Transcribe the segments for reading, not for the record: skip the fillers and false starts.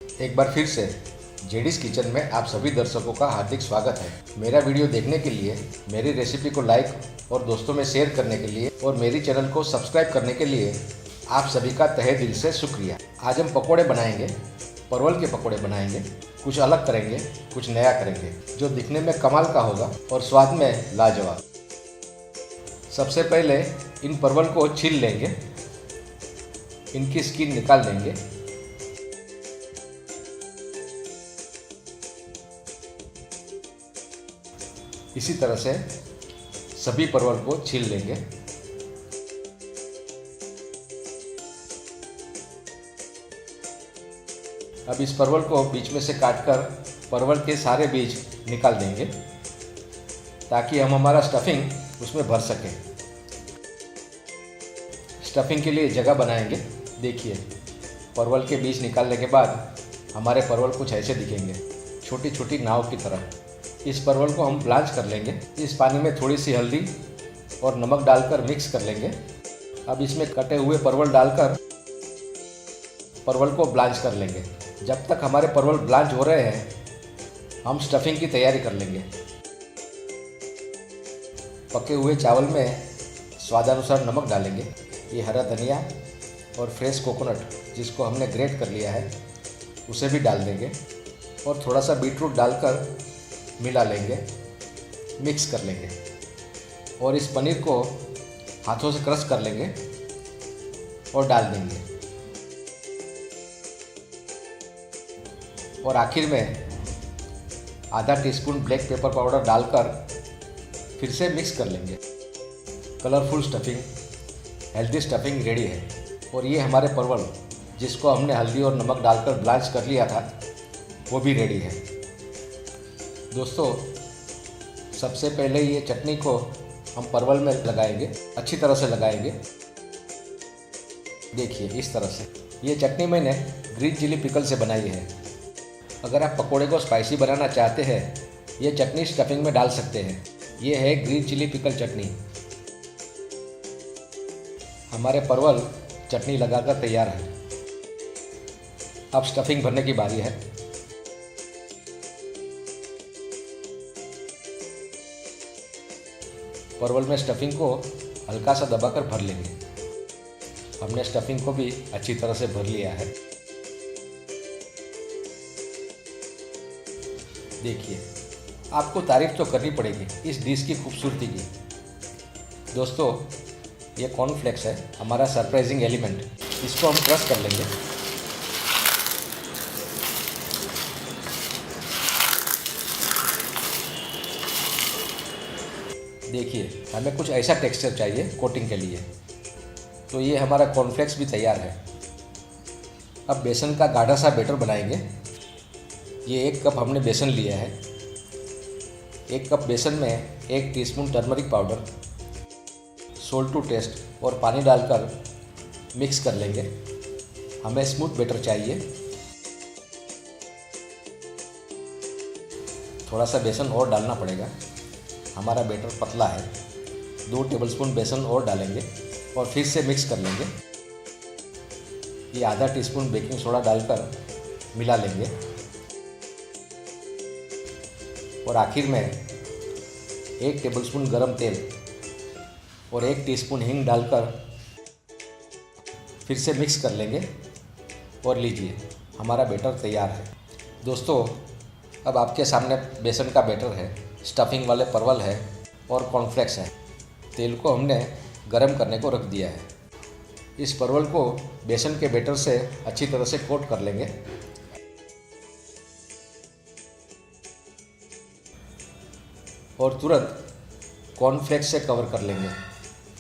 एक बार फिर से जेडीज किचन में आप सभी दर्शकों का हार्दिक स्वागत है। मेरा वीडियो देखने के लिए, मेरी रेसिपी को लाइक और दोस्तों में शेयर करने के लिए और मेरी चैनल को सब्सक्राइब करने के लिए आप सभी का तहे दिल से शुक्रिया। आज हम पकोड़े बनाएंगे, परवल के पकोड़े बनाएंगे। कुछ अलग करेंगे, कुछ नया करेंगे जो दिखने में कमाल का होगा और स्वाद में लाजवाब। सबसे पहले इन परवल को छील लेंगे, इनकी स्किन निकाल लेंगे। इसी तरह से सभी परवल को छील लेंगे। अब इस परवल को बीच में से काटकर परवल के सारे बीज निकाल देंगे ताकि हम हमारा स्टफिंग उसमें भर सकें। स्टफिंग के लिए जगह बनाएंगे। देखिए, परवल के बीज निकालने के बाद हमारे परवल कुछ ऐसे दिखेंगे, छोटी छोटी नाव की तरह। इस परवल को हम ब्लांच कर लेंगे। इस पानी में थोड़ी सी हल्दी और नमक डालकर मिक्स कर लेंगे। अब इसमें कटे हुए परवल डालकर परवल को ब्लांच कर लेंगे। जब तक हमारे परवल ब्लांच हो रहे हैं, हम स्टफिंग की तैयारी कर लेंगे। पके हुए चावल में स्वादानुसार नमक डालेंगे। ये हरा धनिया और फ्रेश कोकोनट जिसको हमने ग्रेट कर लिया है उसे भी डाल देंगे और थोड़ा सा बीटरूट डालकर मिला लेंगे, मिक्स कर लेंगे और इस पनीर को हाथों से क्रश कर लेंगे और डाल देंगे। और आखिर में आधा टीस्पून ब्लैक पेपर पाउडर डालकर फिर से मिक्स कर लेंगे। Colourful stuffing, healthy stuffing ready है। और ये हमारे परवल जिसको हमने हल्दी और नमक डालकर ब्लांच कर लिया था वो भी रेडी है। दोस्तों, सबसे पहले ये चटनी को हम परवल में लगाएंगे, अच्छी तरह से लगाएंगे। देखिए, इस तरह से। ये चटनी मैंने ग्रीन चिली पिकल से बनाई है। अगर आप पकोड़े को स्पाइसी बनाना चाहते हैं, ये चटनी स्टफिंग में डाल सकते हैं। ये है ग्रीन चिली पिकल चटनी। हमारे परवल चटनी लगाकर तैयार है। अब स्टफिंग भरने की बारी है। परवल में स्टफिंग को हल्का सा दबाकर भर लेंगे। हमने स्टफिंग को भी अच्छी तरह से भर लिया है। देखिए, आपको तारीफ तो करनी पड़ेगी इस डिश की खूबसूरती की। दोस्तों, ये कॉर्नफ्लेक्स है, हमारा सरप्राइजिंग एलिमेंट। इसको हम क्रश कर लेंगे। देखिए, हमें कुछ ऐसा टेक्सचर चाहिए कोटिंग के लिए। तो ये हमारा कॉर्नफ्लेक्स भी तैयार है। अब बेसन का गाढ़ा सा बैटर बनाएंगे। ये 1 कप हमने बेसन लिया है। 1 कप बेसन में 1 teaspoon turmeric powder, salt to taste और पानी डालकर मिक्स कर लेंगे। हमें स्मूथ बैटर चाहिए। थोड़ा सा बेसन और डालना पड़ेगा, हमारा बैटर पतला है। 2 टेबलस्पून बेसन और डालेंगे और फिर से मिक्स कर लेंगे। ये आधा टीस्पून बेकिंग सोडा डालकर मिला लेंगे और आखिर में 1 टेबलस्पून गरम तेल और 1 टीस्पून हींग डालकर फिर से मिक्स कर लेंगे। और लीजिए, हमारा बैटर तैयार है। दोस्तों, अब आपके सामने बेसन का बैटर है, स्टफिंग वाले परवल है और कॉर्नफ्लेक्स है। तेल को हमने गरम करने को रख दिया है। इस परवल को बेसन के बैटर से अच्छी तरह से कोट कर लेंगे। और तुरंत कॉर्नफ्लेक्स से कवर कर लेंगे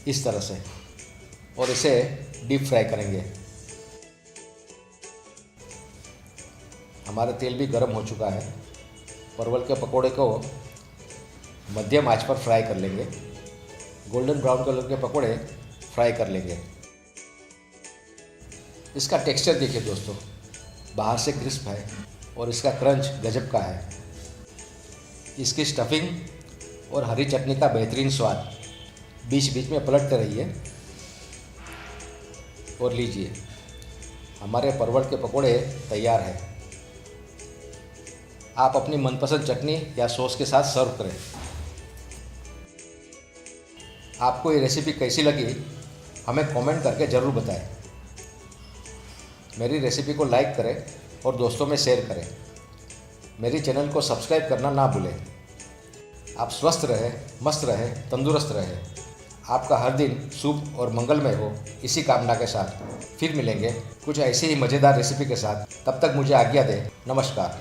इस तरह से और इसे डीप फ्राई करेंगे। हमारा तेल भी गर्म हो चुका है। परवल के पकोड़े को मध्यम आंच पर फ्राई कर लेंगे। गोल्डन ब्राउन कलर के पकोड़े फ्राई कर लेंगे। इसका टेक्सचर देखिए दोस्तों, बाहर से क्रिस्प है और इसका क्रंच गजब का है। इसकी स्टफिंग और हरी चटनी का बेहतरीन स्वाद बीच बीच में पलटते रहिए। और लीजिए, हमारे परवल के पकोड़े तैयार हैं। आप अपनी मनपसंद चटनी या सॉस के साथ सर्व करें। आपको ये रेसिपी कैसी लगी हमें कमेंट करके ज़रूर बताएं। मेरी रेसिपी को लाइक करें और दोस्तों में शेयर करें। मेरी चैनल को सब्सक्राइब करना ना भूलें। आप स्वस्थ रहें, मस्त रहें, तंदुरुस्त रहें। आपका हर दिन शुभ और मंगलमय हो, इसी कामना के साथ फिर मिलेंगे कुछ ऐसी ही मज़ेदार रेसिपी के साथ। तब तक मुझे आज्ञा दें। नमस्कार।